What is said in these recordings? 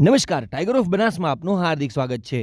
નમસ્કાર, tiger of બનાસમાં આપનું હાર્દિક સ્વાગત છે.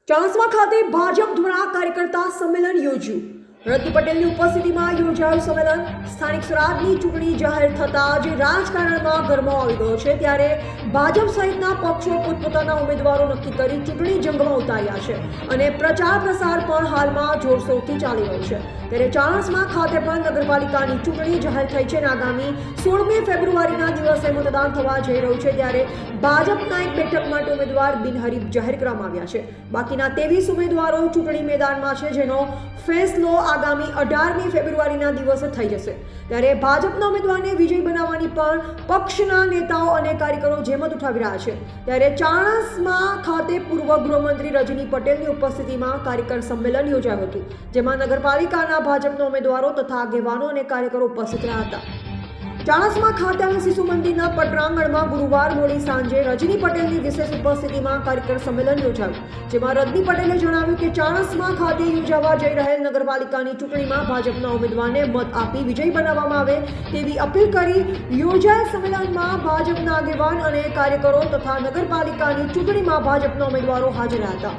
ચાણસ્મા ખાતે ભાજપ દ્વારા કાર્યકર્તા સંમેલન યોજ્યું. રતિ પટેલની ઉપસ્થિતિમાં યોજાયું સંમેલન. સ્થાનિક સ્વરાજની ચૂંટણી જાહેર થતાં જે રાજકારણમાં ગરમાવો આવી ગયો છે, ત્યારે ભાજપ સહિતના પક્ષો પોતપોતાના ઉમેદવારો નક્કી કરી ચૂંટણી જંગમાં ઉતાર્યા છે અને પ્રચાર પ્રસાર પણ હાલમાં જોરશોરથી ચાલી રહ્યો છે. ત્યારે ચાણસ્મા ખાતે પણ નગરપાલિકાની ચૂંટણી જાહેર થઈ છે અને આગામી 16મી ફેબ્રુઆરીના દિવસે મતદાન થવા જઈ રહ્યું છે. ત્યારે ભાજપના એક બેઠક માટે ઉમેદવાર બિનહરીફ જાહેર કરવામાં આવ્યા છે. બાકીના 23 ઉમેદવારો ચૂંટણી મેદાનમાં છે, જેનો ફેસલો આગામી 18મી ફેબ્રુઆરીના દિવસે થઈ જશે. ત્યારે ભાજપના ઉમેદવારને વિજય બનાવવાની પણ પક્ષના નેતાઓ અને કાર્યકરો જહેમત ઉઠાવી રહ્યા છે. ત્યારે ચાણસ્મા ખાતે પૂર્વ ગૃહમંત્રી રજની પટેલની ઉપસ્થિતિમાં કાર્યકર સંમેલન યોજાયું હતું, જેમાં નગરપાલિકાના ભાજપના ઉમેદવારો તથા આગેવાનો અને કાર્યકરો ઉપસ્થિત રહ્યા હતા. ચાણસ્મા ખાતે આવેલ શિશુ મંદિરના પટાંગણમાં ગુરુવાર મોડી સાંજે રજની પટેલની વિશેષ ઉપસ્થિતિમાં કાર્યકર સંમેલન યોજાયું, જેમાં રજની પટેલે જણાવ્યું કે ચાણસ્મા ખાતે યોજાવા જઈ રહેલ નગરપાલિકાની ચૂંટણીમાં ભાજપના ઉમેદવારને મત આપી વિજય બનાવવામાં આવે તેવી અપીલ કરી. યોજાયેલ સંમેલનમાં ભાજપના આગેવાન અને કાર્યકરો તથા નગરપાલિકાની ચૂંટણીમાં ભાજપના ઉમેદવારો હાજર રહ્યા હતા.